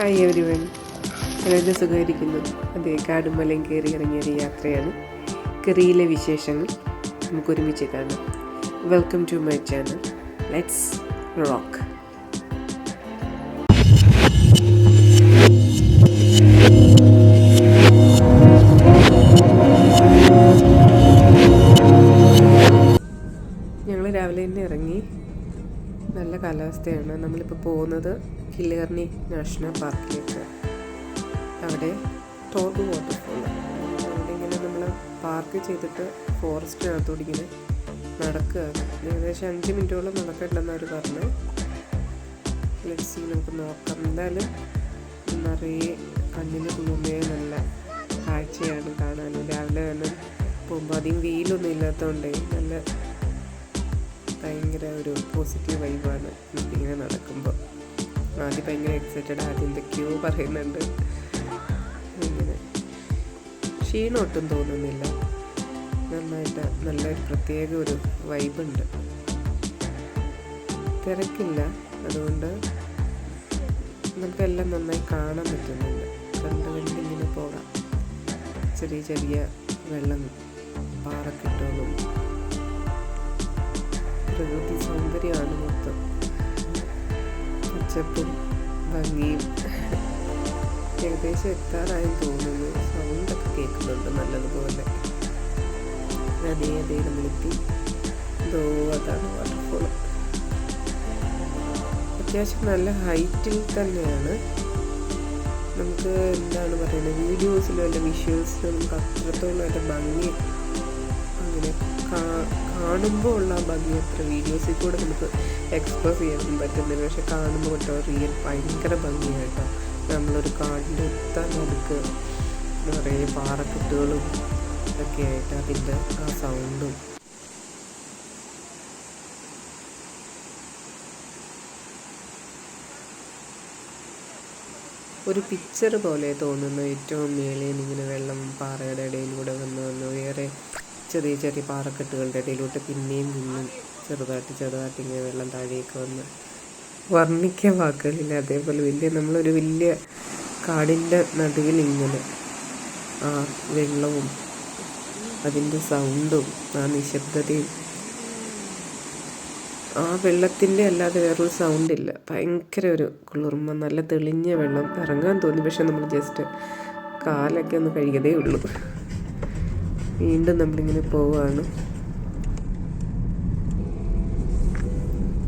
Hi every one, വളരെ സുഖമായിരിക്കുന്നു. അതേ, കാടും മലയും കയറി ഇറങ്ങിയൊരു യാത്രയാണ്. കെറിയിലെ വിശേഷങ്ങൾ നമുക്കൊരുമിച്ച് കാണാം. Welcome to my channel. Let's rock. ഞങ്ങൾ രാവിലെ തന്നെ ഇറങ്ങി. നല്ല കാലാവസ്ഥയാണ്. നമ്മളിപ്പോൾ പോകുന്നത് കിളിയർണി നാഷണൽ പാർക്കിലേക്ക്. അവിടെ ടോഗ് വാട്ടർഫോൾ, അവിടെ ഇങ്ങനെ നമ്മൾ പാർക്ക് ചെയ്തിട്ട് ഫോറസ്റ്റിനകത്തോടെ ഇങ്ങനെ നടക്കുകയാണ്. ഏകദേശം 5 മിനിറ്റോളം നടക്കണ്ടെന്ന് അവർ പറഞ്ഞു. ലെറ്റ്സ് നമുക്ക് നോക്കാം. എന്തായാലും നിറയെ കണ്ണിന് കുളിർമയെ നല്ല കാഴ്ചയാണ് കാണാൻ. രാവിലെ തന്നെ പോകുമ്പോൾ അധികം വെയിലൊന്നും ഇല്ലാത്തതുകൊണ്ടേ നല്ല ഭയങ്കര ഒരു പോസിറ്റീവ് വൈബാണ് എനിക്കിങ്ങനെ നടക്കുമ്പോൾ. ആദ്യം ഭയങ്കര എക്സൈറ്റഡ്, ആദ്യം എന്തൊക്കെയോ പറയുന്നുണ്ട്. ഇങ്ങനെ ക്ഷീണം ഒട്ടും തോന്നുന്നില്ല. നന്നായിട്ട് നല്ലൊരു പ്രത്യേക ഒരു വൈബുണ്ട്. തിരക്കില്ല, അതുകൊണ്ട് നമുക്കെല്ലാം നന്നായി കാണാൻ പറ്റുന്നുണ്ട്. കണ്ടിങ്ങനെ പോകാം. ചെറിയ ചെറിയ വെള്ളം, പാറക്കെട്ടുകളും പ്രകൃതി സൗന്ദര്യമാണ് മൊത്തം. പച്ചപ്പും ഭംഗിയും. ഏകദേശം എത്താറായി തോന്നുന്നു. സൗണ്ടൊക്കെ കേൾക്കുന്നുണ്ട് നല്ലതുപോലെ. അതേ നമ്മളിത്തി. അതാണ് വാട്ടർഫോൾ. അത്യാവശ്യം നല്ല ഹൈറ്റിൽ തന്നെയാണ്. നമുക്ക് എന്താണ് പറയുന്നത്, വീഡിയോസിലും അല്ല വിഷ്വൽസിലും നമുക്ക് അത്രത്തോളം അതിൻ്റെ ഭംഗി അങ്ങനെ കാണുമ്പോൾ ഉള്ള ആ ഭംഗി അത്ര വീഡിയോസിൽ കൂടെ നമുക്ക് എക്സ്പ്രസ് ചെയ്യാൻ പറ്റുന്നില്ല. പക്ഷെ കാണുമ്പോൾ കേട്ടോ റിയൽ ഭയങ്കര ഭംഗിയാണ് കേട്ടോ. നമ്മളൊരു കാടിൻ്റെ എത്താൻ നമുക്ക് നിറയെ പാറക്കെട്ടുകളും ഒക്കെ ആയിട്ട് അതിൻ്റെ ആ സൗണ്ടും ഒരു പിക്ചർ പോലെ തോന്നുന്നു. ഏറ്റവും മേളിൽ ഇങ്ങനെ വെള്ളം പാറയുടെ ഇടയിലൂടെ വന്ന് വേറെ ചെറിയ ചെറിയ പാറക്കെട്ടുകളുടെ ഇടയിലോട്ട് പിന്നെയും ചെറുതായിട്ട് ഇങ്ങനെ വെള്ളം താഴേക്ക് വന്ന് വർണ്ണിക്കാൻ വാക്കുകളില്ല. അതേപോലെ നമ്മളൊരു വലിയ കാടിൻ്റെ നടുവിൽ ഇങ്ങനെ ആ വെള്ളവും അതിൻ്റെ സൗണ്ടും ആ നിശബ്ദതയും, ആ വെള്ളത്തിൻ്റെ അല്ലാതെ വേറൊരു സൗണ്ടില്ല. ഭയങ്കര ഒരു കുളിർമ, നല്ല തെളിഞ്ഞ വെള്ളം. ഇറങ്ങാൻ തോന്നി, പക്ഷെ നമ്മൾ ജസ്റ്റ് കാലൊക്കെ ഒന്ന് കഴുകിയതേ ഉള്ളൂ. വീണ്ടും നമ്മളിങ്ങനെ പോവുകയാണ്.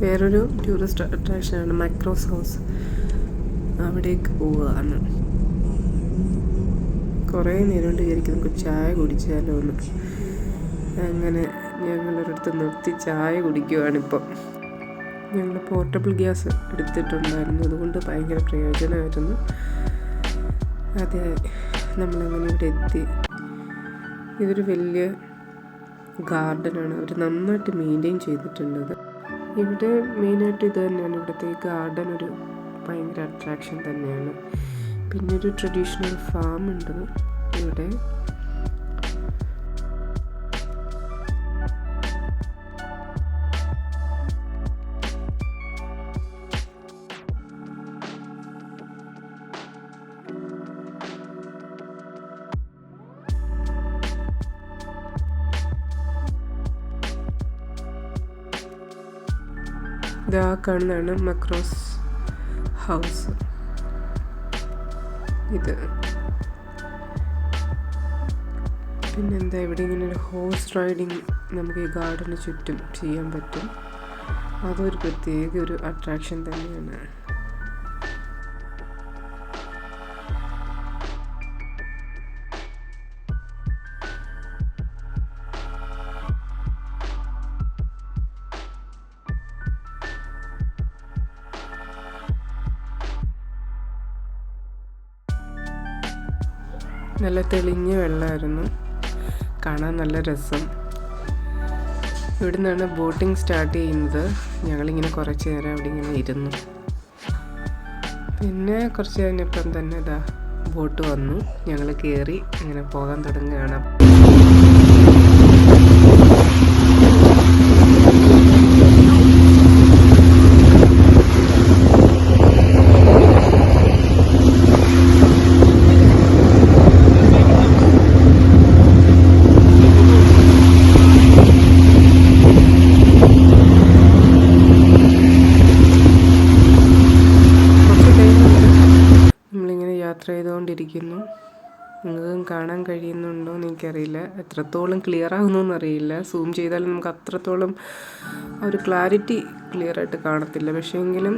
വേറൊരു ടൂറിസ്റ്റ് അട്രാക്ഷനാണ് മക്രോസ് ഹൗസ്. അവിടേക്ക് പോവുകയാണ്. കുറേ നേരം കൊണ്ട് വിചാരിക്കും നമുക്ക് ചായ കുടിച്ചാലോ എന്ന്. അങ്ങനെ ഞങ്ങളൊരിടത്ത് നിർത്തി ചായ കുടിക്കുകയാണിപ്പം. ഞങ്ങൾ പോർട്ടബിൾ ഗ്യാസ് എടുത്തിട്ടുണ്ടായിരുന്നു, അതുകൊണ്ട് ഭയങ്കര പ്രയോജനമായിരുന്നു. അതെ, നമ്മളങ്ങനെ ഇവിടെ എത്തി. ഇതൊരു വലിയ ഗാർഡനാണ്. അവർ നന്നായിട്ട് മെയിൻറ്റെയിൻ ചെയ്തിട്ടുള്ളത്. ഇവിടെ മെയിനായിട്ട് ഇത് തന്നെയാണ്. ഇവിടുത്തെ ഈ ഗാർഡൻ ഒരു ഭയങ്കര അട്രാക്ഷൻ തന്നെയാണ്. പിന്നെ ഒരു ട്രഡീഷണൽ ഫാം ഉണ്ട് ഇവിടെ. ഇതാ കാണുന്നതാണ് മക്രോസ് ഹൗസ്. ഇത് പിന്നെന്താ, ഇവിടെ ഇങ്ങനെ ഒരു ഹോഴ്സ് റൈഡിങ് നമുക്ക് ഈ ഗാർഡന് ചുറ്റും ചെയ്യാൻ പറ്റും. അതൊരു പ്രത്യേക ഒരു അട്രാക്ഷൻ തന്നെയാണ്. നല്ല തെളിഞ്ഞ വെള്ളമായിരുന്നു, കാണാൻ നല്ല രസം. ഇവിടെ നിന്നാണ് ബോട്ടിങ് സ്റ്റാർട്ട് ചെയ്യുന്നത്. ഞങ്ങളിങ്ങനെ കുറച്ച് നേരം അവിടെ ഇങ്ങനെ ഇരുന്നു. പിന്നെ കുറച്ച് കഴിഞ്ഞപ്പം തന്നെ ഇതാ ബോട്ട് വന്നു. ഞങ്ങൾ കയറി അങ്ങനെ പോകാൻ തുടങ്ങുകയാണ്. ചെയ്തിരിക്കുന്നു. നിങ്ങൾക്കും കാണാൻ കഴിയുന്നുണ്ടോ എന്ന് എനിക്കറിയില്ല, എത്രത്തോളം ക്ലിയർ ആകുന്നറിയില്ല. സൂം ചെയ്താലും നമുക്ക് അത്രത്തോളം ഒരു ക്ലാരിറ്റി ക്ലിയറായിട്ട് കാണത്തില്ല. പക്ഷേ എങ്കിലും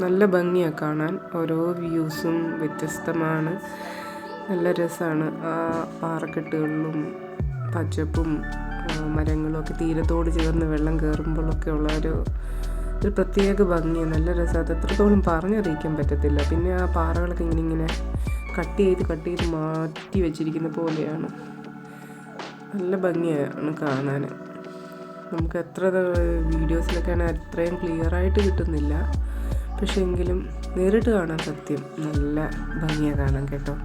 നല്ല ഭംഗിയാണ് കാണാൻ. ഓരോ വ്യൂസും വ്യത്യസ്തമാണ്, നല്ല രസമാണ്. ആ പാറക്കെട്ടുകളിലും പച്ചപ്പും മരങ്ങളും ഒക്കെ തീരത്തോട് ചേർന്ന് വെള്ളം കയറുമ്പോഴൊക്കെ ഉള്ള ഒരു പ്രത്യേക ഭംഗിയാണ്, നല്ല രസം. അത് എത്രത്തോളം പറഞ്ഞറിയിക്കാൻ പറ്റത്തില്ല. പിന്നെ ആ പാറകളൊക്കെ ഇങ്ങനെ കട്ട് ചെയ്ത് മാറ്റി വെച്ചിരിക്കുന്ന പോലെയാണ്, നല്ല ഭംഗിയാണ് കാണാൻ. നമുക്ക് എത്ര വീഡിയോസിലൊക്കെയാണ് അത്രയും ക്ലിയറായിട്ട് കിട്ടുന്നില്ല, പക്ഷെ എങ്കിലും നേരിട്ട് കാണാൻ സത്യം നല്ല ഭംഗിയാണ് കാണാൻ കേട്ടോ.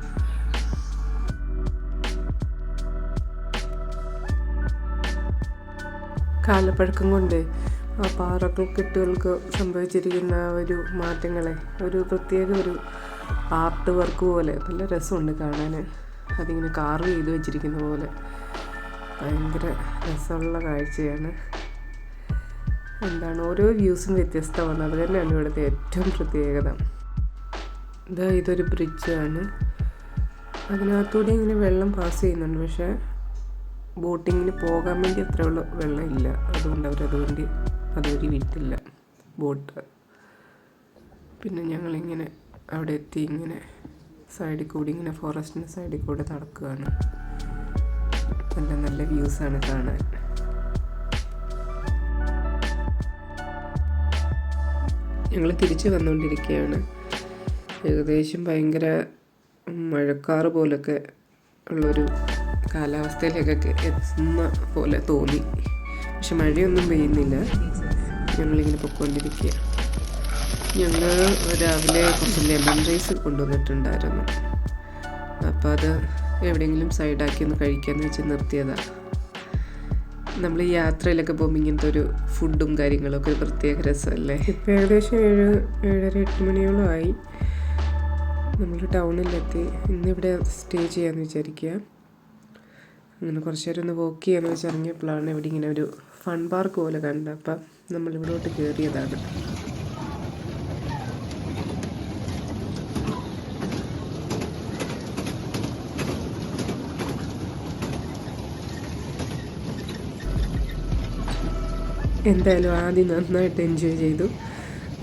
കാലപ്പഴക്കം കൊണ്ട് ആ പാറക്കെട്ടുകൾക്ക് സംഭവിച്ചിരിക്കുന്ന ഒരു മാറ്റങ്ങളെ ഒരു പ്രത്യേക ഒരു ആർട്ട് വർക്ക് പോലെ നല്ല രസമുണ്ട് കാണാൻ. അതിങ്ങനെ കാർവ് ചെയ്ത് വെച്ചിരിക്കുന്ന പോലെ ഭയങ്കര രസമുള്ള കാഴ്ചയാണ്. എന്താണ്, ഓരോ വ്യൂസും വ്യത്യസ്തമാണ്, അത് തന്നെയാണ് ഇവിടുത്തെ ഏറ്റവും പ്രത്യേകത. ഇതൊരു ബ്രിഡ്ജാണ്, അതിനകത്തൂടെ ഇങ്ങനെ വെള്ളം പാസ് ചെയ്യുന്നുണ്ട്. പക്ഷേ ബോട്ടിങ്ങിന് പോകാൻ വേണ്ടി അത്രയുള്ള വെള്ളമില്ല, അതുകൊണ്ട് അതുവഴി വിട്ടില്ല ബോട്ട്. പിന്നെ ഞങ്ങളിങ്ങനെ അവിടെ എത്തി ഇങ്ങനെ സൈഡിൽ കൂടി ഇങ്ങനെ ഫോറസ്റ്റിൻ്റെ സൈഡിൽ കൂടെ നടക്കുകയാണ്. നല്ല നല്ല വ്യൂസാണ് കാണാൻ. ഞങ്ങൾ തിരിച്ച് വന്നുകൊണ്ടിരിക്കുകയാണ്. ഏകദേശം ഭയങ്കര മഴക്കാറ് പോലൊക്കെ ഉള്ളൊരു കാലാവസ്ഥയിലേക്കൊക്കെ എത്തുന്ന പോലെ തോന്നി, പക്ഷെ മഴയൊന്നും പെയ്യുന്നില്ല. ഞങ്ങളിങ്ങനെ പൊയ്ക്കൊണ്ടിരിക്കുക. ഞങ്ങൾ രാവിലെ കുറച്ച് ലെമൺ റൈസ് കൊണ്ടുവന്നിട്ടുണ്ടായിരുന്നു, അപ്പോൾ അത് എവിടെയെങ്കിലും സൈഡാക്കി ഒന്ന് കഴിക്കാമെന്ന് വെച്ച് നിർത്തിയതാണ്. നമ്മൾ ഈ യാത്രയിലൊക്കെ പോകുമ്പോൾ ഇങ്ങനത്തെ ഒരു ഫുഡും കാര്യങ്ങളൊക്കെ ഒരു പ്രത്യേക രസമല്ലേ. ഇപ്പോൾ ഏകദേശം 7:30-8 മണിയോളം ആയി. നമ്മൾ ടൗണിലെത്തി. ഇന്നിവിടെ സ്റ്റേ ചെയ്യാമെന്ന് വിചാരിക്കുക. അങ്ങനെ കുറച്ച് നേരം ഒന്ന് വോക്ക് ചെയ്യാമെന്ന് വെച്ച് ഇറങ്ങിയപ്പോഴാണ് ഇവിടെ ഇങ്ങനെ ഒരു ഫൺ പാർക്ക് പോലെ കണ്ടത്. അപ്പം നമ്മളിവിടോട്ട് കയറിയതാണ്. എന്തായാലും ആദ്യം നന്നായിട്ട് എൻജോയ് ചെയ്തു.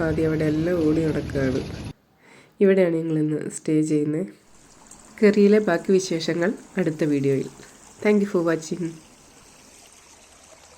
ആദ്യം അവിടെ എല്ലാം ഓടി നടക്കുകയാണ്. ഇവിടെയാണ് ഞങ്ങളിന്ന് സ്റ്റേ ചെയ്യുന്നത്. കറിയിലെ ബാക്കി വിശേഷങ്ങൾ അടുത്ത വീഡിയോയിൽ. Thank you for watching.